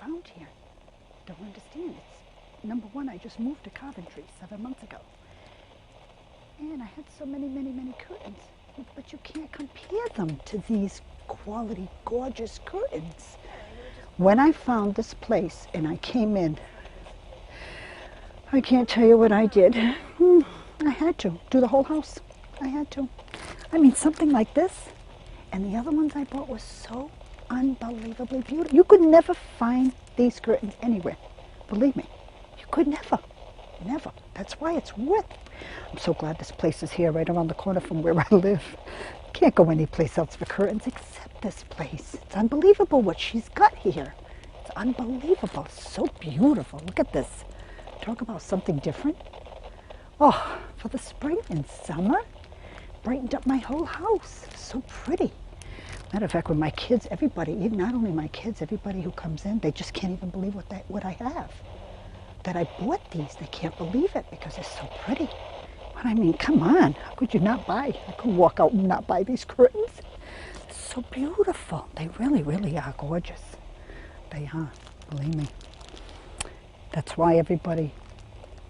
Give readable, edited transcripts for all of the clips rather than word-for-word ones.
around here. Don't understand. It's, number one, I just moved to Coventry 7 months ago. And I had so many curtains. But you can't compare them to these quality, gorgeous curtains. When I found this place and I came in, I can't tell you what I did. I had to do the whole house. I had to. I mean, something like this, and the other ones I bought were so unbelievably beautiful. You could never find these curtains anywhere. Believe me, you could never. That's why it's worth it. I'm so glad this place is here, right around the corner from where I live. Can't go anyplace else for curtains except this place. It's unbelievable what she's got here. It's unbelievable. So beautiful. Look at this. Talk about something different. Oh, for the spring and summer, brightened up my whole house. So pretty. Matter of fact, with my kids, everybody, even not only my kids, everybody who comes in, they just can't even believe what I have. That I bought these. They can't believe it because they're so pretty. But I mean, come on. How could you not buy? I could walk out and not buy these curtains. They're so beautiful. They really are gorgeous. They are. Believe me. That's why everybody,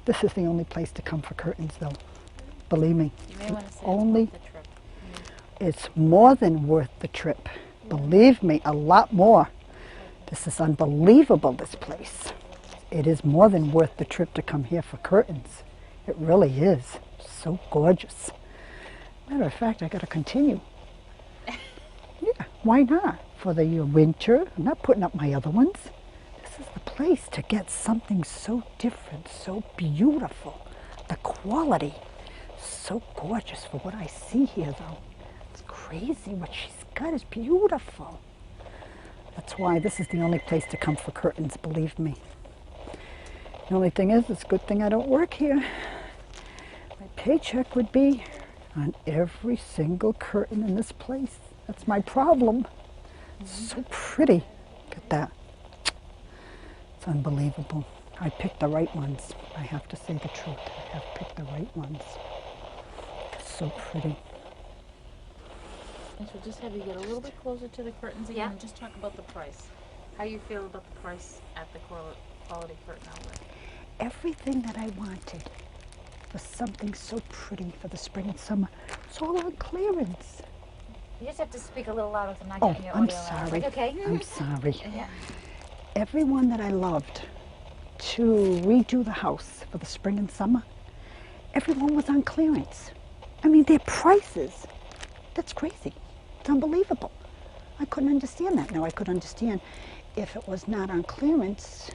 this is the only place to come for curtains, though. Believe me. You may want to say only, it's worth the trip. It's more than worth the trip. Believe me, a lot more. This is unbelievable, this place. It is more than worth the trip to come here for curtains. It really is. So gorgeous. Matter of fact, I got to continue. Yeah, why not? For the winter, I'm not putting up my other ones. This is the place to get something so different, so beautiful. The quality, so gorgeous for what I see here, though. It's crazy. What she's got is beautiful. That's why this is the only place to come for curtains, believe me. The only thing is, it's a good thing I don't work here. My paycheck would be on every single curtain in this place. That's my problem. It's so pretty. Look at that. It's unbelievable. I picked the right ones. I have to say the truth. I have picked the right ones. It's so pretty. And so just have you get a little bit closer to the curtains again and just talk about the price. How you feel about the price at the quality curtain outlet? Everything that I wanted for something so pretty for the spring and summer, it's all on clearance. You just have to speak a little louder so I'm not Oh, getting your I'm audio loud. sorry. Okay. I'm sorry. Yeah. Everyone that I loved to redo the house for the spring and summer, everyone was on clearance. I mean, their prices, that's crazy. It's unbelievable. I couldn't understand that. Now, I could understand if it was not on clearance,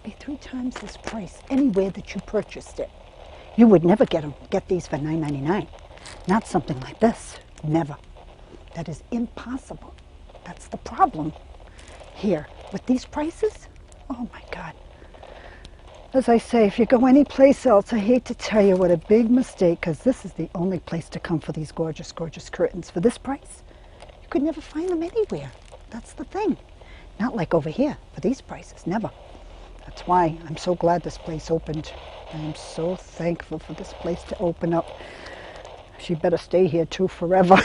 it'd be 3 times this price anywhere that you purchased it. You would never get these for $9.99. Not something like this. Never. That is impossible. That's the problem here. With these prices, oh my God. As I say, if you go anyplace else, I hate to tell you what a big mistake, because this is the only place to come for these gorgeous, gorgeous curtains. For this price, you could never find them anywhere. That's the thing. Not like over here, for these prices, never. That's why I'm so glad this place opened. I am so thankful for this place to open up. She better stay here too forever.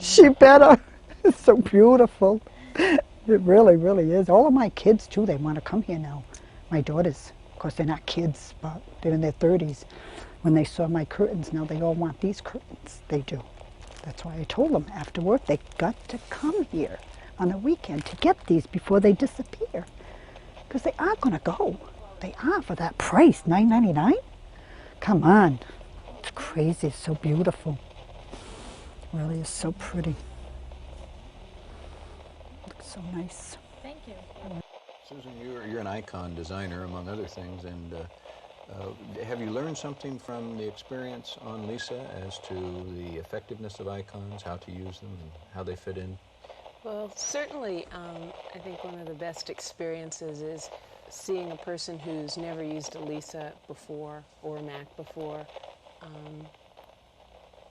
She better. It's so beautiful. It really is. All of my kids too, they want to come here now. My daughters, of course they're not kids, but they're in their 30s. When they saw my curtains, now they all want these curtains. They do. That's why I told them after work they got to come here on a weekend to get these before they disappear. Because they are going to go. They are for that price, $9.99? Come on. It's crazy. It's so beautiful. It really is so pretty. Looks so nice. Thank you. Susan, you're an icon designer, among other things, and have you learned something from the experience on Lisa as to the effectiveness of icons, how to use them, and how they fit in? Well, certainly, I think one of the best experiences is seeing a person who's never used a Lisa before or a Mac before,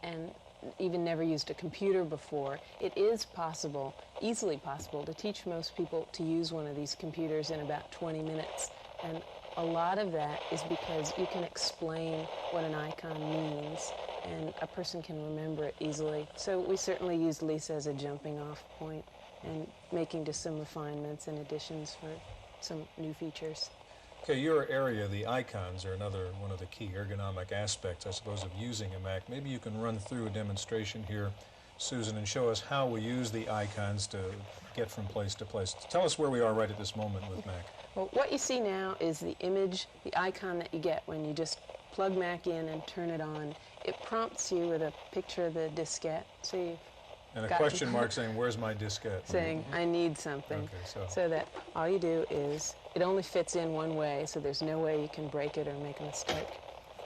and even never used a computer before. It is possible, easily possible, to teach most people to use one of these computers in about 20 minutes. And a lot of that is because you can explain what an icon means, and a person can remember it easily. So we certainly used Lisa as a jumping off point and making just some refinements and additions for some new features. Okay, your area, the icons, are another one of the key ergonomic aspects, I suppose, of using a Mac. Maybe you can run through a demonstration here, Susan, and show us how we use the icons to get from place to place. Tell us where we are right at this moment with Mac. Well, what you see now is the image, the icon that you get when you just plug Mac in and turn it on. It prompts you with a picture of the diskette. So you've And a got question mark saying, where's my diskette? saying, I need something. Okay, so that all you do is, it only fits in one way, so there's no way you can break it or make a mistake.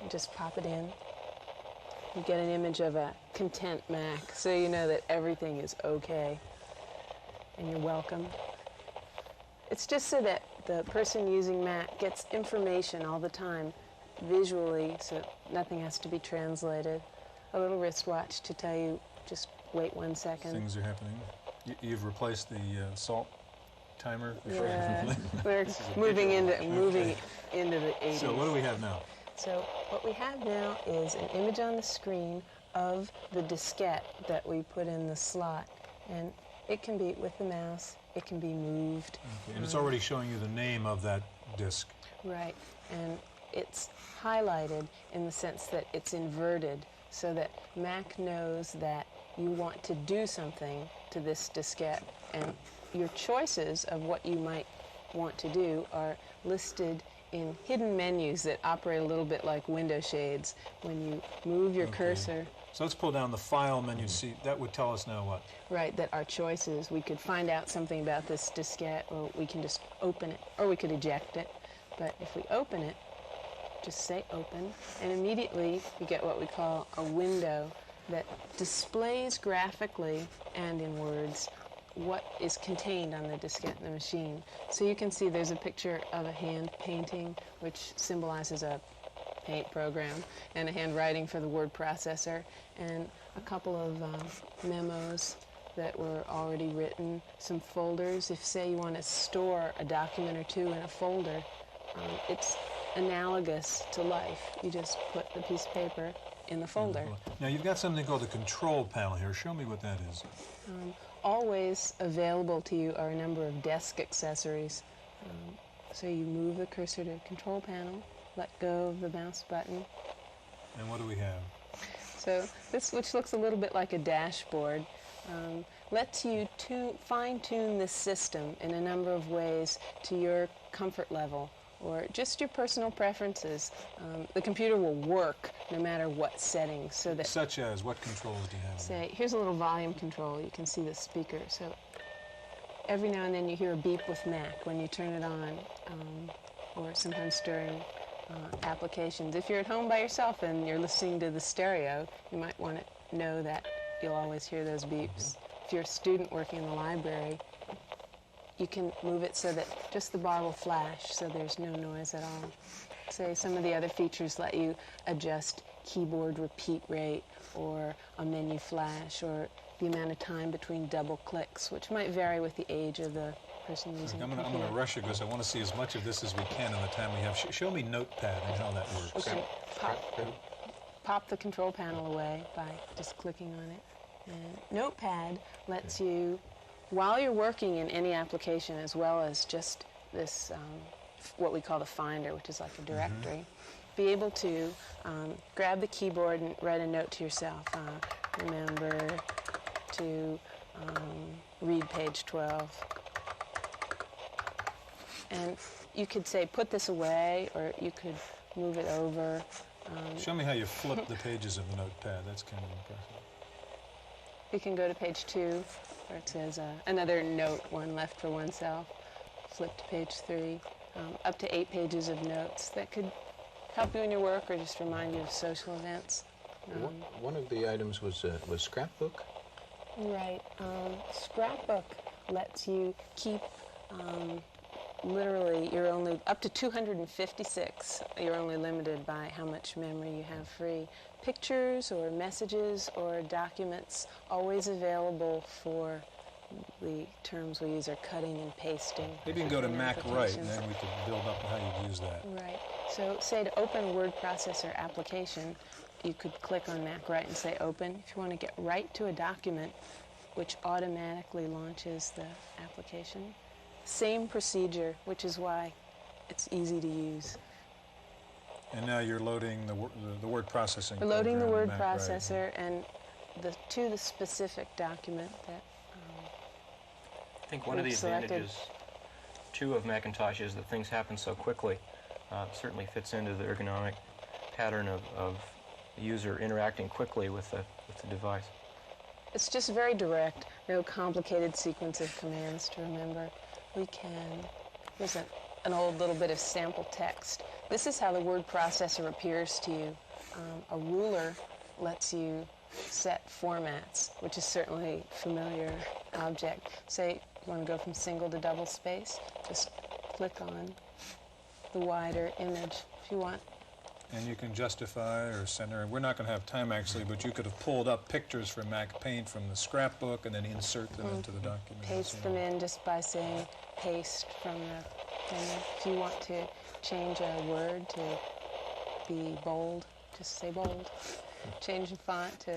You just pop it in. You get an image of a content Mac, so you know that everything is okay and you're welcome. It's just so that the person using Mac gets information all the time visually, so nothing has to be translated. A little wristwatch to tell you, just wait 1 second. Things are happening. You've replaced the salt timer? Yeah, we're moving into the 80s. So what do we have now? So what we have now is an image on the screen of the diskette that we put in the slot, and it can be with the mouse, it can be moved. Okay. And it's already showing you the name of that disk. Right, and it's highlighted in the sense that it's inverted so that Mac knows that you want to do something to this diskette, and your choices of what you might want to do are listed in hidden menus that operate a little bit like window shades. When you move your cursor. So let's pull down the File menu. See, that would tell us now what? Right, that our choices, we could find out something about this diskette, or we can just open it, or we could eject it. But if we open it, just say open, and immediately you get what we call a window that displays graphically and in words what is contained on the diskette in the machine. So you can see there's a picture of a hand painting, which symbolizes a paint program, and a handwriting for the word processor, and a couple of memos that were already written, some folders. If, say, you want to store a document or two in a folder, it's analogous to life. You just put the piece of paper in the folder. Now you've got something called the control panel here. Show me what that is. Always available to you are a number of desk accessories. So you move the cursor to control panel, let go of the mouse button. And what do we have? So this, which looks a little bit like a dashboard, lets you fine-tune this system in a number of ways to your comfort level or just your personal preferences. The computer will work no matter what settings. So that, such as, what controls do you have? Say, here's a little volume control. You can see the speaker. So every now and then you hear a beep with Mac when you turn it on, or sometimes during applications. If you're at home by yourself and you're listening to the stereo, you might want to know that you'll always hear those beeps. If you're a student working in the library, you can move it so that just the bar will flash, so there's no noise at all. Say some of the other features let you adjust keyboard repeat rate, or a menu flash, or the amount of time between double clicks, which might vary with the age of the person using the computer. I'm going to rush it because I want to see as much of this as we can in the time we have. Show me Notepad and how that works. Okay. Pop the control panel away by just clicking on it. And Notepad lets you, while you're working in any application, as well as just this, what we call the Finder, which is like a directory, be able to grab the keyboard and write a note to yourself. Remember to read page 12. And you could say, put this away, or you could move it over. Show me how you flip the pages of the Notepad. That's kind of impressive. You can go to page 2, where it says another note, one left for oneself. Flip to page 3. Up to 8 pages of notes that could help you in your work or just remind you of social events. One of the items was Scrapbook. Right. Scrapbook lets you keep literally, you're only up to 256. You're only limited by how much memory you have free. Pictures or messages or documents always available for the terms we use are cutting and pasting. Maybe you can go to Mac Write, and then we can build up how you'd use that. Right. So say to open a word processor application, you could click on Mac Write and say open. If you want to get right to a document, which automatically launches the application, Same procedure, which is why it's easy to use. And now you're loading the word processing. We're loading the program, word Mac, processor and to the specific document that I think one of the we've selected. advantages, too, of Macintosh is that things happen so quickly. It certainly fits into the ergonomic pattern of the user interacting quickly with the device. It's just very direct, no complicated sequence of commands to remember. We can, here's an old little bit of sample text. This is how the word processor appears to you. A ruler lets you set formats, which is certainly a familiar object. Say you want to go from single to double space, just click on the wider image if you want. And you can justify or center. We're not going to have time actually, but you could have pulled up pictures from Mac Paint from the scrapbook and then insert them into the document. Paste them in just by saying paste from the thing. If you want to change a word to be bold, just say bold. Change the font to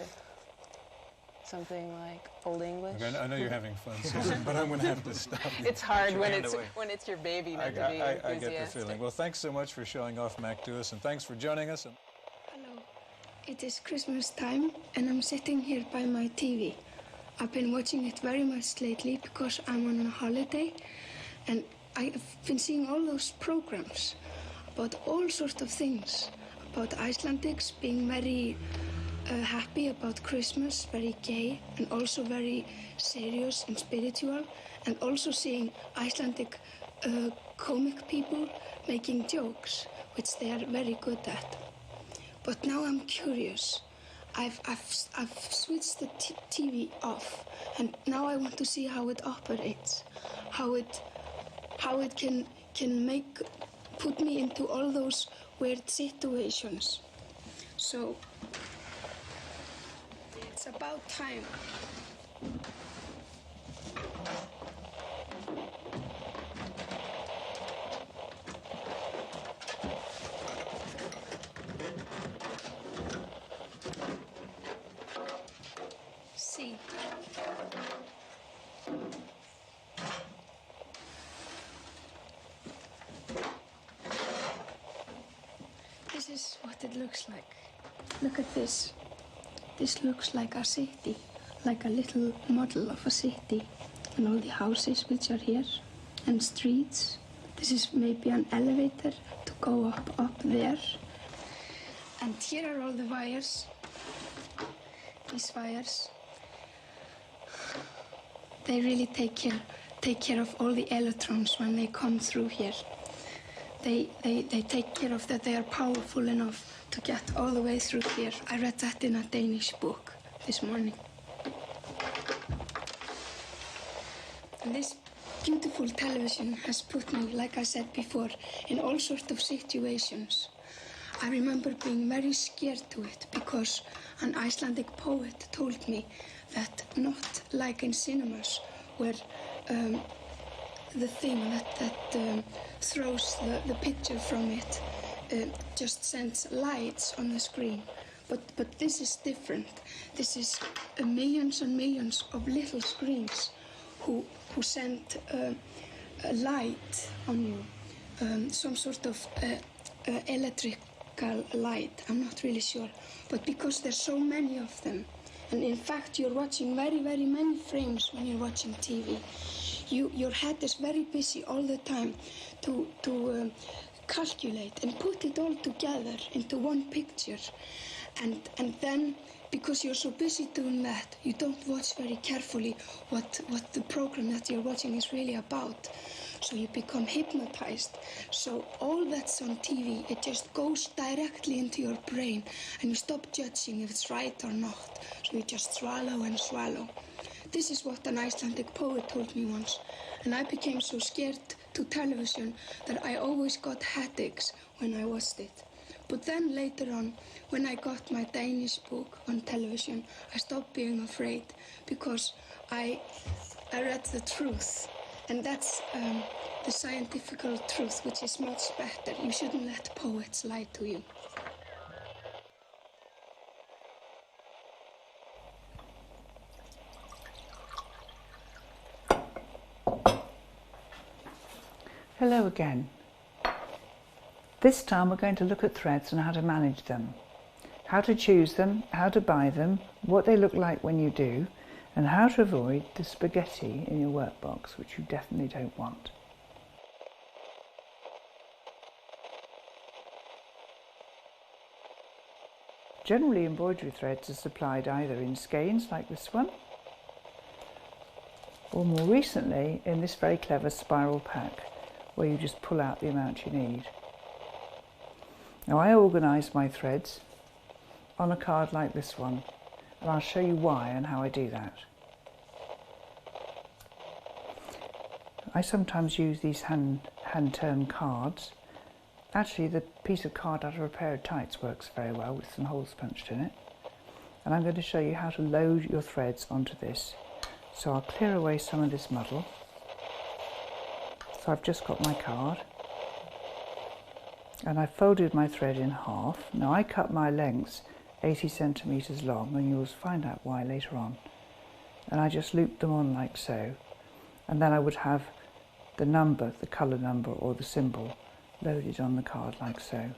something like Old English. Okay, I know you're having fun, Susan, but I'm going to have to stop you. It's hard Your when hand it's away. when it's your baby not to be I enthusiastic. get the feeling. Well, thanks so much for showing off Mac to us, and thanks for joining us. Hello, it is Christmas time and I'm sitting here by my TV. I've been watching it very much lately because I'm on a holiday and I've been seeing all those programs about all sorts of things, about Icelandics being very happy about Christmas, very gay and also very serious and spiritual, and also seeing Icelandic comic people making jokes, which they are very good at. But now I'm curious. I've switched the TV off, and now I want to see how it operates, how it can put me into all those weird situations. So it's about time. See. This is what it looks like. Look at this. This looks like a city, like a little model of a city. And all the houses which are here, and streets. This is maybe an elevator to go up there. And here are all the wires. These wires. They really take care of all the electrons when they come through here. They take care of that. They are powerful enough to get all the way through here. I read that in a Danish book this morning. And this beautiful television has put me, like I said before, in all sorts of situations. I remember being very scared to it because an Icelandic poet told me that not like in cinemas where the thing that throws the picture from it just sends lights on the screen. But this is different. This is millions and millions of little screens who send a light on you, some sort of electrical light. I'm not really sure. But because there's so many of them, and in fact you're watching very, very many frames when you're watching TV, your head is very busy all the time to calculate and put it all together into one picture. And then, because you're so busy doing that, you don't watch very carefully what the program that you're watching is really about. So you become hypnotized. So all that's on TV, it just goes directly into your brain and you stop judging if it's right or not. So you just swallow and swallow. This is what an Icelandic poet told me once. And I became so scared to television that I always got headaches when I watched it. But then later on, when I got my Danish book on television, I stopped being afraid because I read the truth. And that's the scientific truth, which is much better. You shouldn't let poets lie to you. Hello again. This time we're going to look at threads and how to manage them. How to choose them, how to buy them, what they look like when you do, and how to avoid the spaghetti in your workbox, which you definitely don't want. Generally, embroidery threads are supplied either in skeins like this one, or more recently in this very clever spiral pack where you just pull out the amount you need. Now I organise my threads on a card like this one, and I'll show you why and how I do that. I sometimes use these hand-turned cards. Actually, the piece of card out of a pair of tights works very well with some holes punched in it. And I'm going to show you how to load your threads onto this. So I'll clear away some of this muddle. So I've just got my card. And I've folded my thread in half. Now I cut my lengths 80 centimetres long, and you'll find out why later on. And I just loop them on like so. And then I would have the number, the colour number or the symbol loaded on the card like so.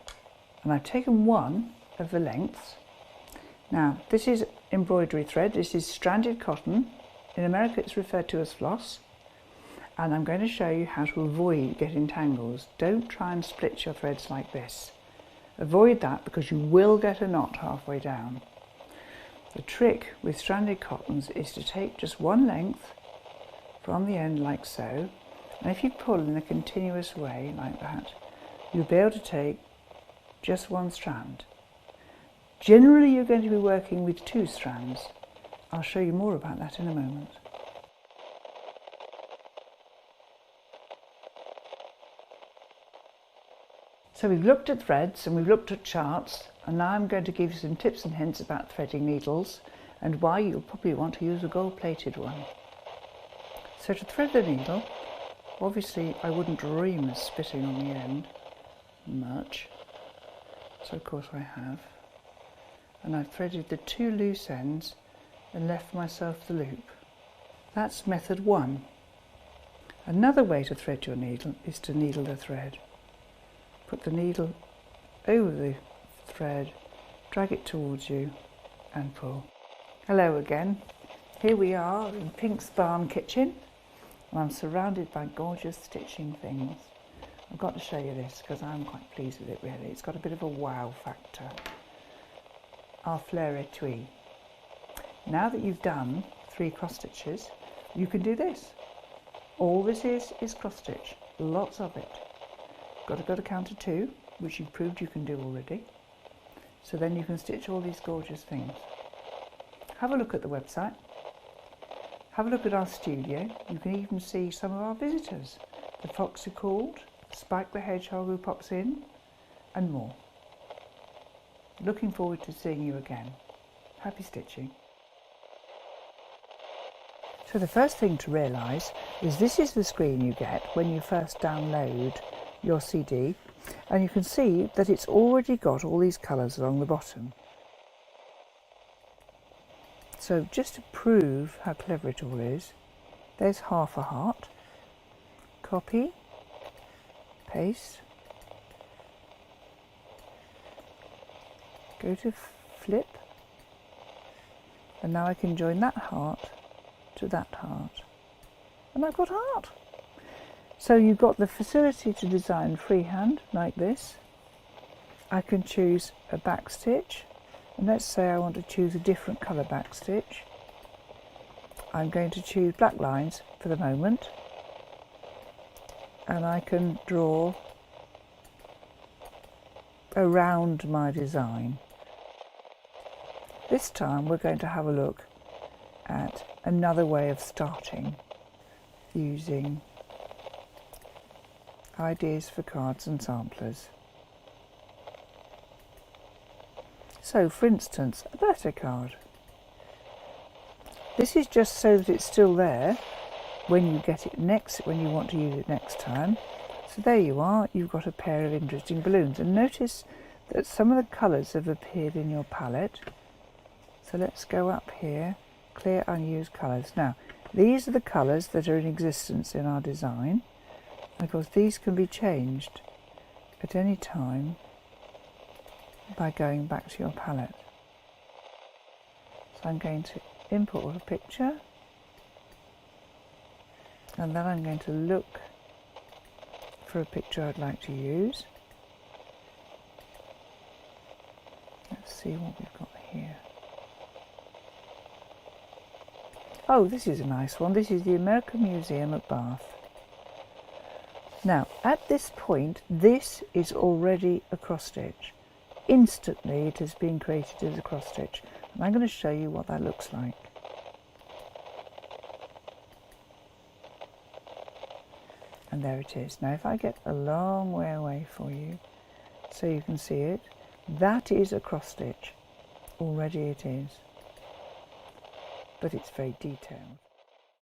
And I've taken one of the lengths. Now this is embroidery thread, this is stranded cotton. In America it's referred to as floss. And I'm going to show you how to avoid getting tangles. Don't try and split your threads like this. Avoid that because you will get a knot halfway down. The trick with stranded cottons is to take just one length from the end like so, and if you pull in a continuous way like that, you'll be able to take just one strand. Generally you're going to be working with 2 strands. I'll show you more about that in a moment. So we've looked at threads and we've looked at charts, and now I'm going to give you some tips and hints about threading needles and why you'll probably want to use a gold-plated one. So to thread the needle, obviously I wouldn't dream of splitting on the end much, so of course I have. And I've threaded the 2 loose ends and left myself the loop. That's method 1. Another way to thread your needle is to needle the thread. Put the needle over the thread, drag it towards you and pull. Hello again. Here we are in Pink's Barn kitchen, and I'm surrounded by gorgeous stitching things. I've got to show you this because I'm quite pleased with it really. It's got a bit of a wow factor. Our fleur etui. Now that you've done 3 cross stitches, you can do this. All this is cross stitch, lots of it. Got to go to count to 2, which you've proved you can do already. So then you can stitch all these gorgeous things. Have a look at the website. Have a look at our studio. You can even see some of our visitors. The fox who called, Spike the hedgehog who pops in, and more. Looking forward to seeing you again. Happy stitching. So the first thing to realise is this is the screen you get when you first download your CD, and you can see that it's already got all these colours along the bottom. So just to prove how clever it all is, there's half a heart, copy, paste, go to flip, and now I can join that heart to that heart, and I've got heart. So you've got the facility to design freehand like this. I can choose a back stitch, and let's say I want to choose a different colour back stitch. I'm going to choose black lines for the moment, and I can draw around my design. This time we're going to have a look at another way of starting using ideas for cards and samplers. So for instance, a birthday card. This is just so that it's still there when you get it next, when you want to use it next time. So there you are, you've got a pair of interesting balloons, and notice that some of the colours have appeared in your palette. So let's go up here, clear unused colours. Now these are the colours that are in existence in our design. Of course, these can be changed at any time by going back to your palette. So I'm going to import a picture, and then I'm going to look for a picture I'd like to use. Let's see what we've got here. Oh, this is a nice one. This is the American Museum at Bath. Now, at this point, this is already a cross stitch. Instantly, it has been created as a cross stitch. And I'm going to show you what that looks like. And there it is. Now, if I get a long way away for you, so you can see it, that is a cross stitch. Already it is. But it's very detailed.